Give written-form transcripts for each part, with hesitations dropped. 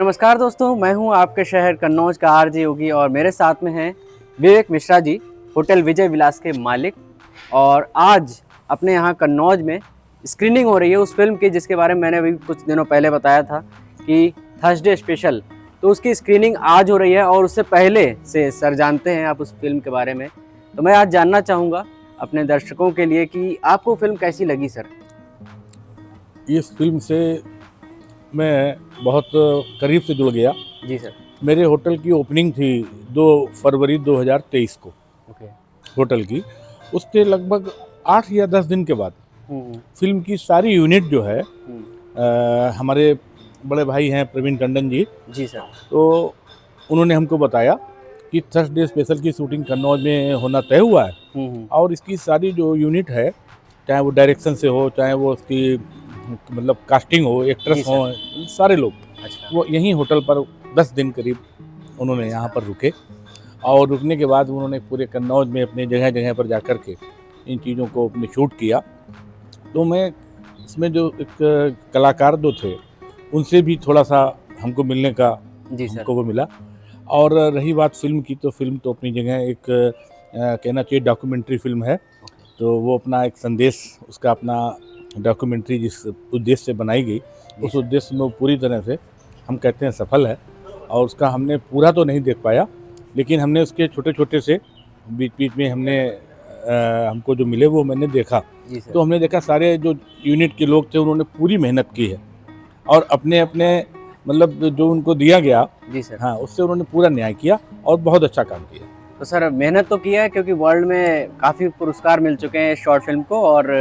नमस्कार दोस्तों, मैं हूं आपके शहर कन्नौज का आरजे योगी और मेरे साथ में हैं विवेक मिश्रा जी, होटल विजय विलास के मालिक। और आज अपने यहां कन्नौज में स्क्रीनिंग हो रही है उस फिल्म की जिसके बारे में मैंने अभी कुछ दिनों पहले बताया था कि थर्सडे स्पेशल। तो उसकी स्क्रीनिंग आज हो रही है और उससे पहले से सर जानते हैं आप उस फिल्म के बारे में। तो मैं आज जानना चाहूँगा अपने दर्शकों के लिए कि आपको फिल्म कैसी लगी सर। इस फिल्म से मैं बहुत करीब से जुड़ गया। जी सर। मेरे होटल की ओपनिंग थी 2 फरवरी 2023 को ओके। होटल की। उसके लगभग 8 या 10 दिन के बाद फिल्म की सारी यूनिट जो है हमारे बड़े भाई हैं प्रवीण टंडन जी। जी सर। तो उन्होंने हमको बताया कि थर्सडे स्पेशल की शूटिंग कन्नौज में होना तय हुआ है और इसकी सारी जो यूनिट है, चाहे वो डायरेक्शन से हो, चाहे वो उसकी मतलब कास्टिंग हो, एक्ट्रेस हो, सारे लोग वो यहीं होटल पर 10 दिन करीब उन्होंने यहाँ पर रुके। और रुकने के बाद उन्होंने पूरे कन्नौज में अपने जगह जगह पर जाकर के इन चीज़ों को अपने शूट किया। तो मैं इसमें जो एक कलाकार जो थे उनसे भी थोड़ा सा हमको मिलने का हमको वो मिला। और रही बात फिल्म की, तो फिल्म तो अपनी जगह एक कहना चाहिए डॉक्यूमेंट्री फिल्म है। तो वो अपना एक संदेश, उसका अपना डॉक्यूमेंट्री जिस उद्देश्य से बनाई गई उस उद्देश्य में वो पूरी तरह से हम कहते हैं सफल है। और उसका हमने पूरा तो नहीं देख पाया, लेकिन हमने उसके छोटे छोटे से बीच बीच में हमने हमको जो मिले वो मैंने देखा। तो हमने देखा सारे जो यूनिट के लोग थे उन्होंने पूरी मेहनत की है और अपने अपने मतलब जो उनको दिया गया जी सर, हाँ, उससे उन्होंने पूरा न्याय किया और बहुत अच्छा काम किया। तो सर मेहनत तो किया है क्योंकि वर्ल्ड में काफ़ी पुरस्कार मिल चुके हैं इस शॉर्ट फिल्म को और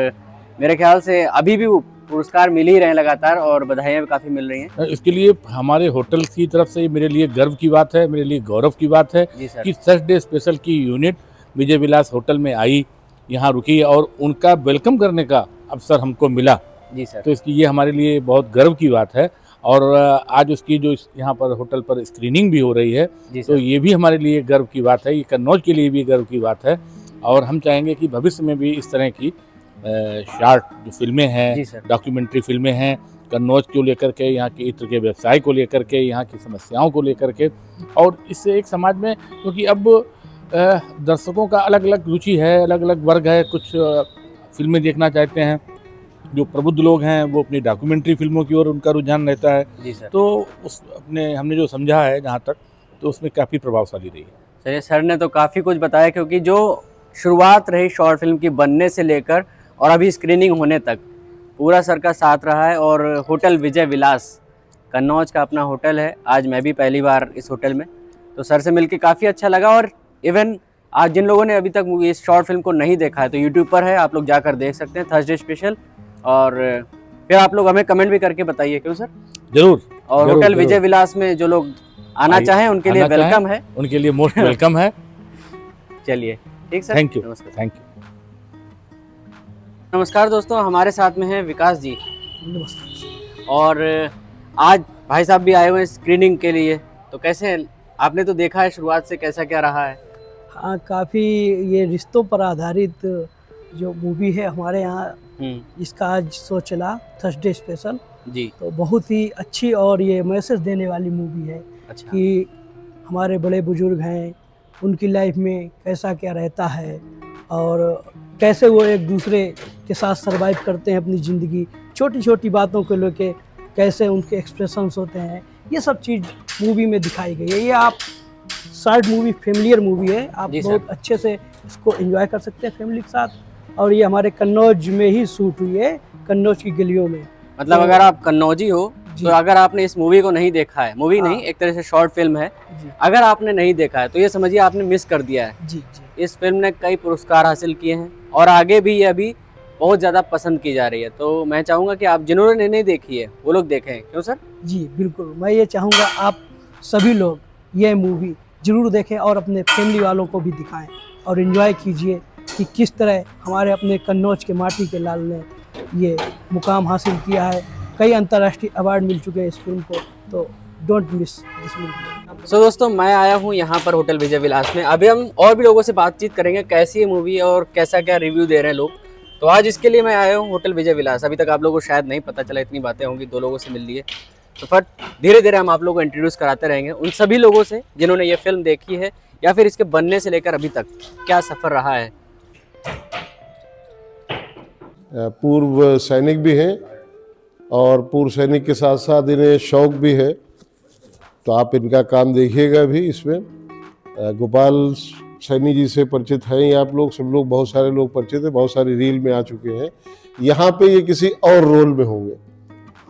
मेरे ख्याल से अभी भी वो पुरस्कार मिल ही रहे हैं लगातार और बधाइयाँ भी काफ़ी मिल रही हैं। इसके लिए हमारे होटल की तरफ से मेरे लिए गर्व की बात है, मेरे लिए गौरव की बात है कि थर्सडे स्पेशल की यूनिट विजय विलास होटल में आई, यहाँ रुकी और उनका वेलकम करने का अवसर हमको मिला। जी सर। तो इसकी ये हमारे लिए बहुत गर्व की बात है। और आज उसकी जो यहाँ पर होटल पर स्क्रीनिंग भी हो रही है, तो ये भी हमारे लिए गर्व की बात है, ये कन्नौज के लिए भी गर्व की बात है। और हम चाहेंगे कि भविष्य में भी इस तरह की शॉर्ट जो फिल्में हैं, डॉक्यूमेंट्री फिल्में हैं, कन्नौज को लेकर के, यहाँ के इत्र के व्यवसाय को लेकर के, यहाँ की समस्याओं को लेकर के, और इससे एक समाज में, क्योंकि अब दर्शकों का अलग अलग रुचि है, अलग अलग वर्ग है। कुछ फिल्में देखना चाहते हैं, जो प्रबुद्ध लोग हैं वो अपनी डॉक्यूमेंट्री फिल्मों की ओर उनका रुझान रहता है। जी सर। तो उस अपने हमने जो समझा है जहाँ तक, तो उसमें काफ़ी प्रभावशाली रही है। चलिए, सर ने तो काफ़ी कुछ बताया क्योंकि जो शुरुआत रही शॉर्ट फिल्म की बनने से लेकर और अभी स्क्रीनिंग होने तक पूरा सर का साथ रहा है। और होटल विजय विलास कन्नौज का अपना होटल है। आज मैं भी पहली बार इस होटल में, तो सर से मिलके काफ़ी अच्छा लगा। और इवन आज जिन लोगों ने अभी तक इस शॉर्ट फिल्म को नहीं देखा है तो यूट्यूब पर है, आप लोग जाकर देख सकते हैं थर्सडे स्पेशल। और फिर आप लोग हमें कमेंट भी करके बताइए, क्यों सर? जरूर। और होटल विजय विलास में जो लोग आना चाहें उनके लिए वेलकम है, उनके लिए मोस्ट वेलकम है। चलिए ठीक सर, थैंक यू। नमस्कार। Thank you. नमस्कार दोस्तों, हमारे साथ में हैं विकास जी। नमस्कार। और आज भाई साहब भी आए हुए हैं स्क्रीनिंग के लिए, तो कैसे आपने तो देखा है शुरुआत से, कैसा क्या रहा है? हाँ, काफ़ी ये रिश्तों पर आधारित जो मूवी है हमारे यहाँ, इसका आज शो चला थर्सडे स्पेशल जी। तो बहुत ही अच्छी और ये मैसेज देने वाली मूवी है। अच्छा। कि हमारे बड़े बुजुर्ग हैं, उनकी लाइफ में कैसा क्या रहता है और कैसे वो एक दूसरे के साथ सर्वाइव करते हैं अपनी ज़िंदगी, छोटी छोटी बातों को लेके कैसे उनके एक्सप्रेशंस होते हैं, ये सब चीज़ मूवी में दिखाई गई है। ये आप शॉर्ट मूवी, फेमिलियर मूवी है, आप बहुत अच्छे से इसको एंजॉय कर सकते हैं फैमिली के साथ। और ये हमारे कन्नौज में ही शूट हुई है, कन्नौज की गलियों में। मतलब तो अगर आप कन्नौजी हो तो अगर आपने इस मूवी को नहीं देखा है, मूवी नहीं एक तरह से शॉर्ट फिल्म है, अगर आपने नहीं देखा है तो ये समझिए आपने मिस कर दिया है। जी। इस फिल्म ने कई पुरस्कार हासिल किए हैं और आगे भी ये अभी बहुत ज़्यादा पसंद की जा रही है। तो मैं चाहूँगा कि आप जिन्होंने नहीं देखी है वो लोग देखें, क्यों सर? जी बिल्कुल, मैं ये चाहूँगा आप सभी लोग ये मूवी ज़रूर देखें और अपने फैमिली वालों को भी दिखाएं और एंजॉय कीजिए कि किस तरह हमारे अपने कन्नौज के माटी के लाल ने ये मुकाम हासिल किया है। कई अंतर्राष्ट्रीय अवार्ड मिल चुके हैं इस फिल्म को, तो डोंट मिस दिस मूवी। सो दोस्तों, मैं आया हूँ यहाँ पर होटल विजय विलास में। अभी हम और भी लोगों से बातचीत करेंगे कैसी है मूवी और कैसा क्या रिव्यू दे रहे हैं लोग। तो आज इसके लिए मैं आया हूँ होटल विजय विलास। अभी तक आप लोगों को शायद नहीं पता चला, इतनी बातें होंगी, 2 लोगों से मिल लिए। तो फट धीरे धीरे हम आप लोगों को इंट्रोड्यूस कराते रहेंगे उन सभी लोगों से जिन्होंने ये फिल्म देखी है या फिर इसके बनने से लेकर अभी तक क्या सफ़र रहा है। पूर्व सैनिक भी हैं और पूर्व सैनिक के साथ साथ इन्हें शौक भी है, तो आप इनका काम देखिएगा भी इसमें। गोपाल सैनी जी से परिचित हैं ये आप लोग, सब लोग, बहुत सारे लोग परिचित हैं, बहुत सारी रील में आ चुके हैं। यहाँ पे ये किसी और रोल में होंगे,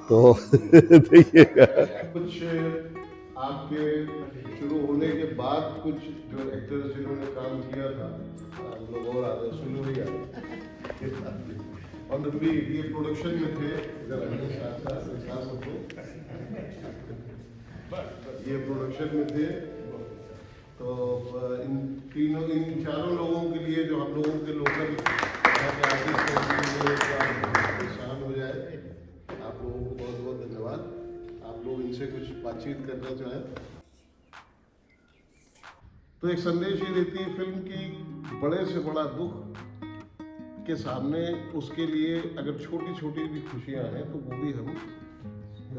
तो देखिएगा। कुछ आपके शुरू होने के बाद कुछ जो एक्टर्स जिन्होंने काम किया था, लोग और आ रहे, सुनो भी आ रहे और भी ये प्रोडक्शन में थे, ये प्रोडक्शन में थे। तो इन चारों लोगों के लिए, जो हम लोगों के लोकल आर्टिस्ट शान हो जाए, आप लोगों को बहुत बहुत धन्यवाद। आप लोग इनसे कुछ बातचीत करना चाहें तो एक संदेश ये देती है फिल्म की, बड़े से बड़ा दुख के सामने उसके लिए अगर छोटी छोटी भी खुशियां हैं तो वो भी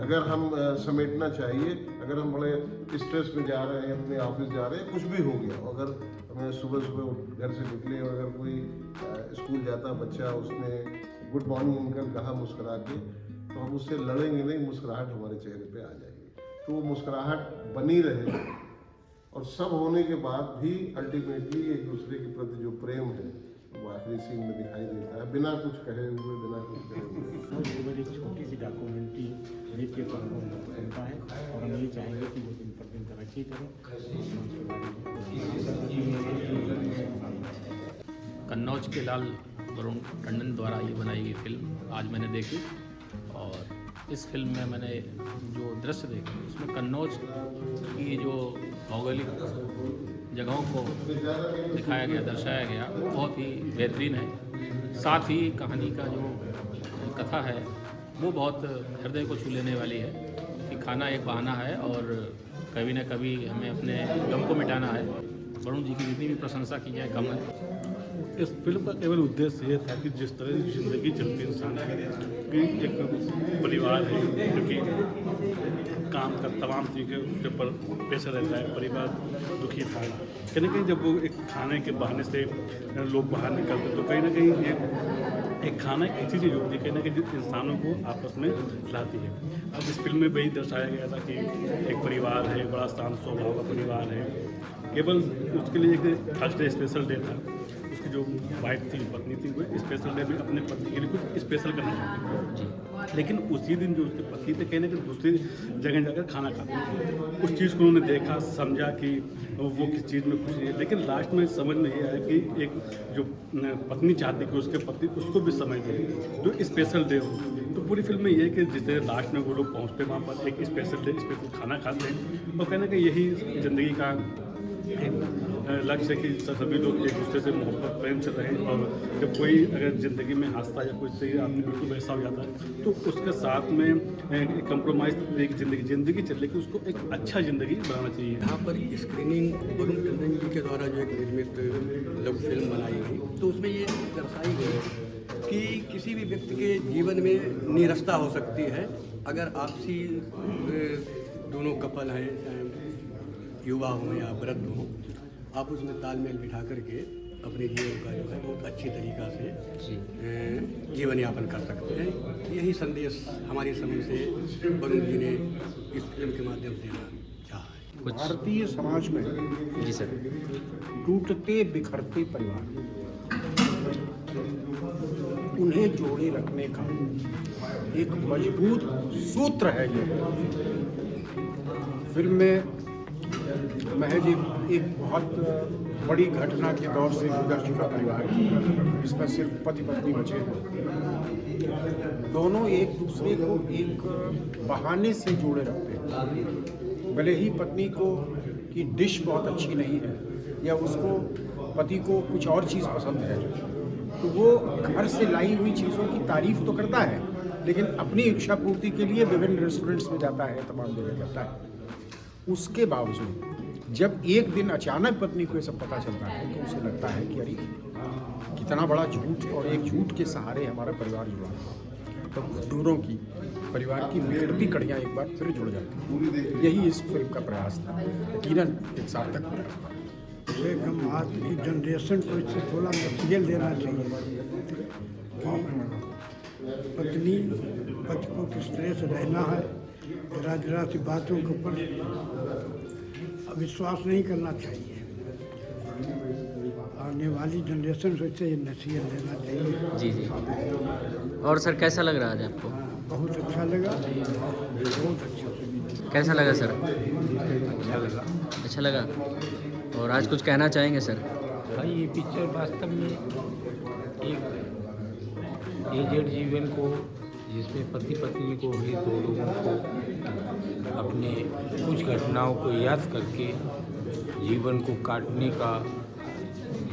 अगर हम समेटना चाहिए। अगर हम बड़े स्ट्रेस में जा रहे हैं, अपने ऑफिस जा रहे हैं, कुछ भी हो गया, अगर हमें सुबह सुबह घर से निकले और अगर कोई स्कूल जाता बच्चा, उसने गुड मॉर्निंग अंकल कहा मुस्कुरा के, तो हम उससे लड़ेंगे नहीं, मुस्कुराहट हमारे चेहरे पे आ जाएगी। तो वो मुस्कुराहट बनी रहे और सब होने के बाद भी अल्टीमेटली एक दूसरे के प्रति जो प्रेम है वो आखिरी सीन में दिखाई देता है, बिना कुछ कहे हुए, बिना कुछ करे हुए। एक छोटी सी डॉक्यूमेंट्री देख के तो हमको बहुत सुनता है और हम ये चाहेंगे कि वो दिन पर दिन तरक्की करें। कन्नौज के लाल वरुण टंडन द्वारा ये बनाई गई फिल्म आज मैंने देखी और इस फिल्म में मैंने जो दृश्य देखे उसमें कन्नौज की जो भौगोलिक जगहों को दिखाया गया, दर्शाया गया, बहुत ही बेहतरीन है। साथ ही कहानी का जो कथा है वो बहुत हृदय को छू लेने वाली है कि खाना एक बहाना है और कभी न कभी हमें अपने गम को मिटाना है। वरुण जी की जितनी भी प्रशंसा की जाए कम है। इस फिल्म का केवल उद्देश्य ये था कि जिस तरह की ज़िंदगी चलती है इंसान की, एक परिवार है क्योंकि काम का तमाम चीज़ें उसके ऊपर प्रेशर रहता है, परिवार दुखी था। कहीं ना कहीं जब वो एक खाने के बहाने से लोग बाहर निकलते तो कहीं ना कहीं एक खाना एक ऐसी चीज़ होती है कहीं ना कहीं जो इंसानों को आपस में लाती है। अब इस फिल्म में वही दर्शाया गया था कि एक परिवार है, बड़ा शांत स्वभाव का परिवार है। केवल उसके लिए एक थर्सडे डे स्पेशल डे था, उसकी जो वाइफ थी, पत्नी थी, वो स्पेशल डे में अपने पति के लिए कुछ स्पेशल करना चाहती थी। लेकिन उसी दिन जो उसके पति थे कहीं ना कहीं दूसरी जगह जाकर खाना खाते थे। उस चीज़ को उन्होंने देखा, समझा कि वो किस चीज़ में खुशी है, लेकिन लास्ट में समझ में ये आया कि एक जो पत्नी चाहती कि उसके पति उसको भी समझ दे, जो स्पेशल डे हो। तो पूरी फिल्म में ये है कि जिसे लास्ट में वो लोग पहुँचते वहाँ पर एक स्पेशल डे, स्पेशल खाना खाते हैं और कहना कि यही ज़िंदगी का एक लक्ष्य है कि सभी लोग एक दूसरे से मोहब्बत प्रेम से रहें। और जब कोई अगर ज़िंदगी में हादसा या कोई सही आदमी बिल्कुल वैसा हो जाता है तो उसके साथ में कंप्रोमाइज़ एक ज़िंदगी चल रही, उसको एक अच्छा ज़िंदगी बनाना चाहिए। यहाँ पर स्क्रीनिंग वरुण टंडन जी के द्वारा जो एक निर्मित लघु फिल्म बनाई गई तो उसमें ये दर्शाई गई कि किसी भी व्यक्ति के जीवन में निरस्ता हो सकती है अगर आपसी दोनों कपल हैं, युवा हों या वृद्ध हों, आप उसमें तालमेल बिठा करके अपने जीवन का जो है बहुत अच्छी तरीक़ा से जीवन यापन कर सकते हैं। यही संदेश हमारी समझ से वरुण जी ने इस फिल्म के माध्यम से देना चाहा है। भारतीय समाज में जी सर, टूटते बिखरते परिवार उन्हें जोड़े रखने का एक मजबूत सूत्र है ये फिल्म में। महज एक बहुत बड़ी घटना के दौर से गुजर चुका परिवार जिसमें सिर्फ पति पत्नी बचे हैं, दोनों एक दूसरे को एक बहाने से जोड़े रखते हैं। भले ही पत्नी को की डिश बहुत अच्छी नहीं है या उसको पति को कुछ और चीज़ पसंद है तो वो घर से लाई हुई चीज़ों की तारीफ तो करता है, लेकिन अपनी इच्छा पूर्ति के लिए विभिन्न रेस्टोरेंट्स में जाता है, तमाम जगह जाता है। उसके बावजूद जब एक दिन अचानक पत्नी को ये सब पता चलता है तो उसे लगता है कि अरे कितना बड़ा झूठ और एक झूठ के सहारे हमारा परिवार जुड़ा है। मतलब दूरों की परिवार की बिगड़ती कड़ियाँ एक बार फिर जुड़ जाती हैं। यही इस फिल्म का प्रयास था, यकीनन एक सार्थक प्रयास था। एक हम आज की जनरेशन को इससे थोड़ा मटेरियल देना चाहिए कि पत्नी पति को किस तरह से रहना है, जरा जरा सी बातों के ऊपर विश्वास नहीं करना चाहिए। आने वाली जनरेशन को इससे नसीहत देना चाहिए। जी जी। और सर कैसा लग रहा है आज आपको? बहुत अच्छा लगा, बहुत अच्छा। कैसा लगा सर? अच्छा लगा। अच्छा लगा। और आज कुछ कहना चाहेंगे सर? हाँ, ये पिक्चर वास्तव में एक एजेड जीवन को, जिसमें पति पत्नी को भी, दो लोगों को अपने कुछ घटनाओं को याद करके जीवन को काटने का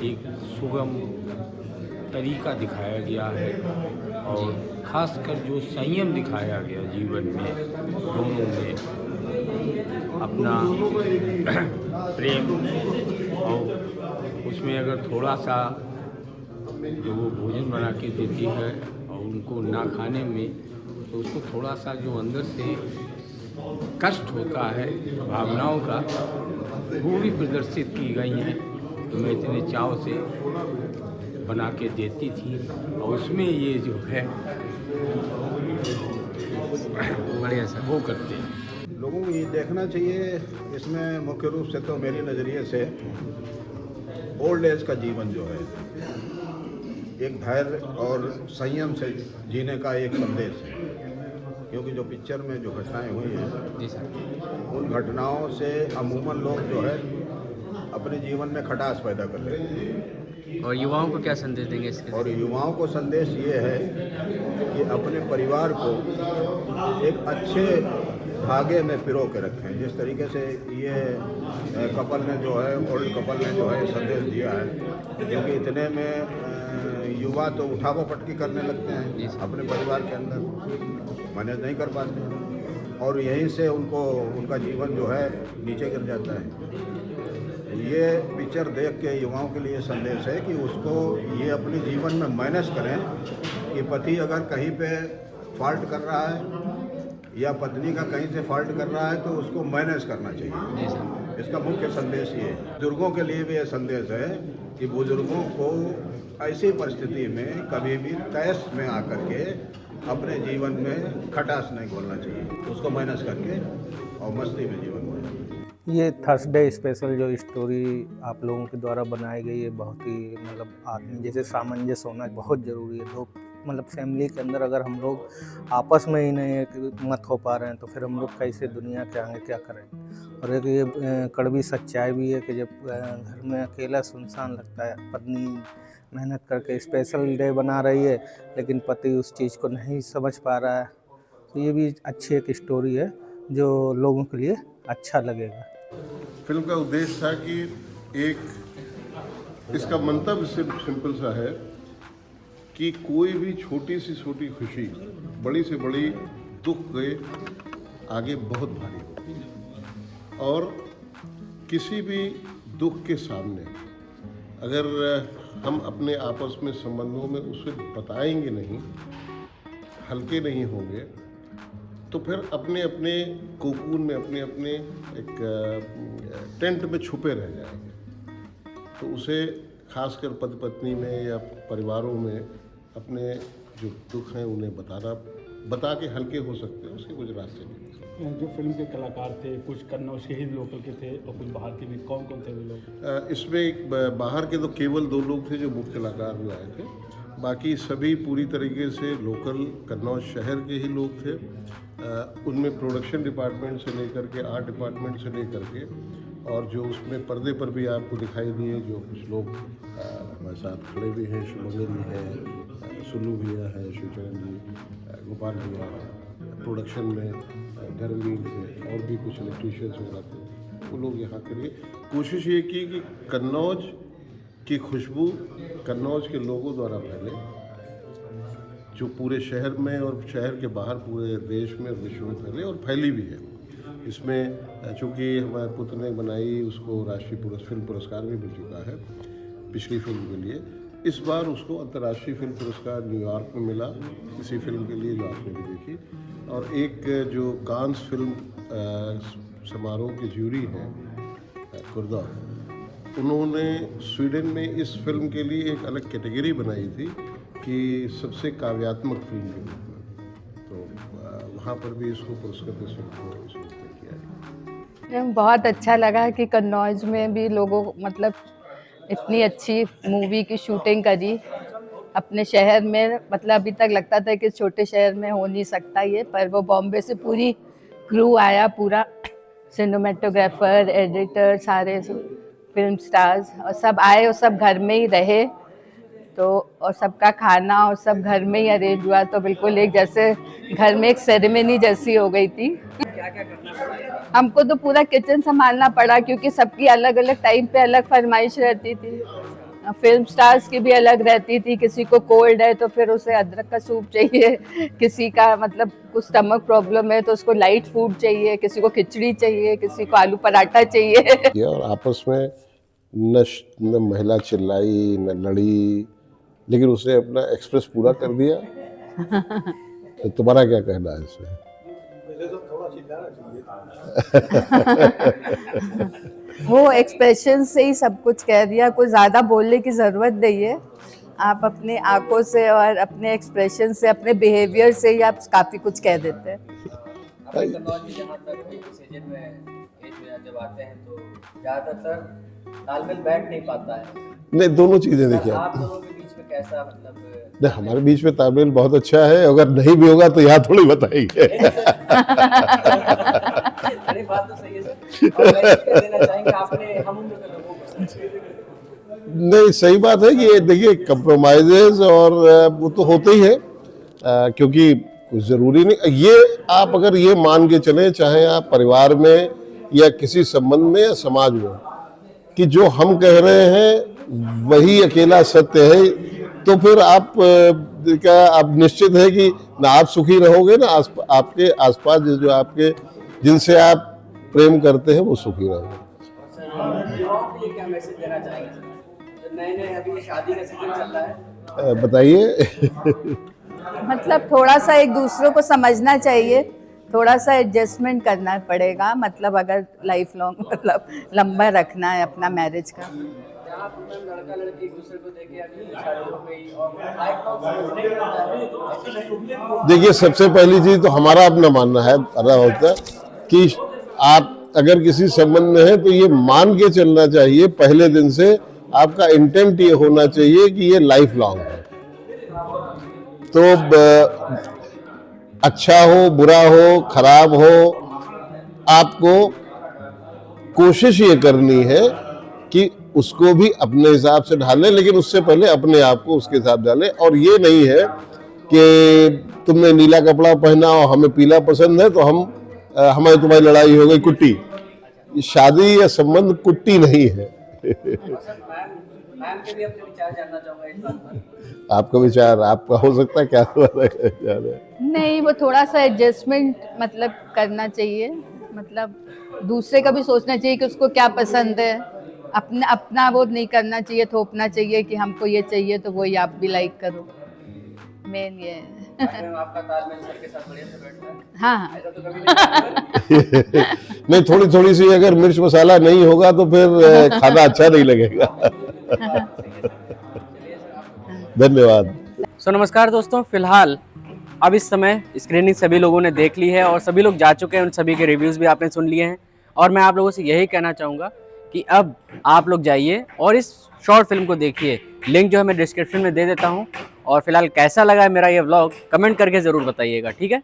एक सुगम तरीका दिखाया गया है, और ख़ासकर जो संयम दिखाया गया जीवन में, दोनों में अपना प्रेम, और उसमें अगर थोड़ा सा जो वो भोजन बना के देती है और उनको ना खाने में, तो उसको थोड़ा सा जो अंदर से कष्ट होता है भावनाओं का, वो भी प्रदर्शित की गई हैं। तो मैं इतने चाव से बना के देती थी, और उसमें ये जो है बढ़िया सर। वो करते हैं। लोगों को ये देखना चाहिए, इसमें मुख्य रूप से तो मेरी नज़रिए से ओल्ड एज का जीवन जो है एक धैर्य और संयम से जीने का एक संदेश है। क्योंकि जो पिक्चर में जो घटनाएं हुई हैं, जी सर। उन घटनाओं से अमूमन लोग जो है अपने जीवन में खटास पैदा कर रहे हैं। और युवाओं को क्या संदेश देंगे इसके? और युवाओं को संदेश ये है कि अपने परिवार को एक अच्छे धागे में पिरो के रखें। जिस तरीके से ये कपल ने जो है, ओल्ड कपल ने जो है संदेश दिया है, क्योंकि इतने में युवा तो उठावा पटकी करने लगते हैं अपने परिवार के अंदर, मैनेज नहीं कर पाते हैं, और यहीं से उनका जीवन जो है नीचे गिर जाता है। ये पिक्चर देख के युवाओं के लिए संदेश है कि उसको ये अपने जीवन में मैनेज करें कि पति अगर कहीं पे फॉल्ट कर रहा है या पत्नी का कहीं से फॉल्ट कर रहा है तो उसको मैनेज करना चाहिए। इसका मुख्य संदेश ये है। बुजुर्गों के लिए भी ये संदेश है कि बुजुर्गों को ऐसी परिस्थिति में कभी भी तैश में आकर के अपने जीवन में खटास नहीं खोलना चाहिए, उसको मैनेज करके और मस्ती में जीवन में। ये थर्सडे स्पेशल जो स्टोरी आप लोगों के द्वारा बनाई गई है, बहुत ही मतलब आदमी जैसे सामंजस्य होना बहुत ज़रूरी है। दो मतलब फैमिली के अंदर अगर हम लोग आपस में ही नहीं मत हो पा रहे हैं तो फिर हम लोग कैसे दुनिया के आगे क्या करें। और एक ये कड़वी सच्चाई भी है कि जब घर में अकेला सुनसान लगता है, पत्नी मेहनत करके स्पेशल डे बना रही है लेकिन पति उस चीज़ को नहीं समझ पा रहा है, तो ये भी अच्छी एक स्टोरी है जो लोगों के लिए अच्छा लगेगा। फिल्म का उद्देश्य था कि एक इसका मंतव्य सिर्फ सिंपल सा है कि कोई भी छोटी सी छोटी खुशी बड़ी से बड़ी दुख के आगे बहुत भारी होती है, और किसी भी दुख के सामने अगर हम अपने आपस में संबंधों में उसे बताएंगे नहीं, हल्के नहीं होंगे, तो फिर अपने अपने कोकून में अपने अपने एक टेंट में छुपे रह जाएंगे। तो उसे खासकर पति पत्नी में या परिवारों में अपने जो दुख हैं उन्हें बता के हल्के हो सकते हैं, उसके कुछ रास्ते नहीं। जो फिल्म के कलाकार थे, कुछ कन्नौज के ही लोकल के थे और कुछ बाहर के भी, कौन कौन थे वो लोग? इसमें बाहर के तो केवल 2 लोग थे जो मुख्य कलाकार भी आए थे, बाकी सभी पूरी तरीके से लोकल कन्नौज शहर के ही लोग थे। उनमें प्रोडक्शन डिपार्टमेंट से लेकर के आर्ट डिपार्टमेंट से लेकर के, और जो उसमें पर्दे पर भी आपको दिखाई दिए जो कुछ लोग हमारे साथ खड़े भी हैं, शुभंकर भी है, सुल्लू भैया है, शिवचरण जी, गोपाल भैया, प्रोडक्शन में धर्मवीर थे, और भी कुछ इलेक्ट्रीशियंस वगैरह थे। वो लोग यहाँ के लिए कोशिश ये की कि कन्नौज की खुशबू कन्नौज के लोगों द्वारा फैले, जो पूरे शहर में और शहर के बाहर पूरे देश में और विश्व में फैले, और फैली भी है। इसमें चूँकि हमारे पुत्र ने बनाई, उसको राष्ट्रीय फिल्म पुरस्कार भी मिल चुका है पिछली फिल्म के लिए, इस बार उसको अंतर्राष्ट्रीय फिल्म पुरस्कार न्यूयॉर्क में मिला इसी फिल्म के लिए जो आपने भी देखी। और एक जो कांस फिल्म समारोह की ज्यूरी है कुर्दा, उन्होंने स्वीडन में इस फिल्म के लिए एक अलग कैटेगरी बनाई थी कि सबसे काव्यात्मक फिल्म के रूप में, तो वहाँ पर भी इसको पुरस्कृत किया है। बहुत अच्छा लगा कि कन्नौज में भी लोगों मतलब इतनी अच्छी मूवी की शूटिंग करी अपने शहर में। मतलब अभी तक लगता था कि छोटे शहर में हो नहीं सकता ये, पर वो बॉम्बे से पूरी क्रू आया, पूरा सिनेमेटोग्राफर, एडिटर, सारे फिल्म स्टार्स और सब आए और सब घर में ही रहे, तो और सबका खाना और सब घर में ही अरेंज हुआ, तो बिल्कुल एक जैसे घर में एक सेरेमनी जैसी हो गई थी। क्या क्या करना पड़ा? हमको तो पूरा किचन संभालना पड़ा क्योंकि सबकी अलग अलग टाइम पे अलग फरमाइश रहती थी। फिल्म स्टार्स की भी अलग रहती थी, किसी को कोल्ड है तो फिर उसे अदरक का सूप चाहिए, किसी का मतलब कुछ स्टमक प्रॉब्लम है तो उसको लाइट फूड चाहिए, किसी को खिचड़ी चाहिए, किसी को आलू पराठा चाहिए। और आपस में न महिला चिल्लाई न लड़ी, लेकिन उसने अपना एक्सप्रेस पूरा कर दिया। तो तुम्हारा क्या कहना है इसमें? वो एक्सप्रेशन से ही सब कुछ कह दिया, कोई ज़्यादा बोलने की ज़रूरत नहीं है। आप अपने आंखों से और अपने एक्सप्रेशन से, अपने बिहेवियर से ही आप काफ़ी कुछ कह देते हैं। जब आते हैं तो ज़्यादातर तालमेल बैठ नहीं पाता है। नहीं, दोनों चीज़ें देखिए आप लोगों के बीच में कैसा मतलब? नहीं, हमारे बीच में तालमेल बहुत अच्छा है, अगर नहीं भी होगा तो यहाँ थोड़ी बताएंगे। अरे बात तो सही है सर, और मैसेज कर देना चाहेंगे आपने हम उम्र के लोगों को। नहीं, सही बात है कि देखिए कंप्रोमाइजेज और वो तो होते ही है, क्योंकि कुछ ज़रूरी नहीं ये आप अगर ये मान के चलें, चाहे आप परिवार में या किसी संबंध में या समाज में, कि जो हम कह रहे हैं वही अकेला सत्य है, तो फिर आप निश्चित है कि ना आप सुखी रहोगे ना आपके आसपास जो आपके जिनसे आप प्रेम करते हैं वो सुखी रहोगे। क्या मैसेज देना चाहेंगे जो नए अभी शादी का सीजन चल रहा है? बताइए। मतलब थोड़ा सा एक दूसरे को समझना चाहिए, थोड़ा सा एडजस्टमेंट करना पड़ेगा, मतलब अगर लाइफ लॉन्ग मतलब लंबा रखना है अपना मैरिज का। लड़का लड़की एक दूसरे को देखे अभी शादी हो गई और लाइफ लॉन्ग समझने के बाद, देखिए सबसे पहली चीज तो हमारा अपना मानना है होता है कि आप अगर किसी संबंध में है तो ये मान के चलना चाहिए पहले दिन से, आपका इंटेंट ये होना चाहिए कि ये लाइफ लॉन्ग है। तो अच्छा हो, बुरा हो, खराब हो, आपको कोशिश ये करनी है कि उसको भी अपने हिसाब से ढालें, लेकिन उससे पहले अपने आप को उसके हिसाब डालें। और ये नहीं है कि तुमने नीला कपड़ा पहना और हमें पीला पसंद है तो हमारी तुम्हारी लड़ाई हो गई कुट्टी। शादी या संबंध कुट्टी नहीं है। मैम के भी अपने विचार जानना चाहूंगा इस बात पर। आपका विचार आपका हो सकता है, क्या विचार है? नहीं, वो थोड़ा सा एडजस्टमेंट मतलब करना चाहिए, मतलब दूसरे का भी सोचना चाहिए कि उसको क्या पसंद है, अपना वो नहीं करना चाहिए, थोपना चाहिए कि हमको ये चाहिए तो वही आप भी लाइक करो। मेन ये है। आपका तालमेल सबके साथ बढ़िया से बैठता है? हाँ। ऐसा तो कभी नहीं। नहीं, थोड़ी सी अगर मिर्च मसाला नहीं होगा तो फिर खाना अच्छा नहीं लगेगा। धन्यवाद। सो नमस्कार दोस्तों, फिलहाल अब इस समय स्क्रीनिंग सभी लोगों ने देख ली है और सभी लोग जा चुके हैं, उन सभी के रिव्यूज़ भी आपने सुन लिए हैं। और मैं आप लोगों से यही कहना चाहूँगा कि अब आप लोग जाइए और इस शॉर्ट फिल्म को देखिए। लिंक जो है मैं डिस्क्रिप्शन में दे देता हूँ। और फिलहाल कैसा लगा है मेरा ये व्लॉग कमेंट करके ज़रूर बताइएगा, ठीक है।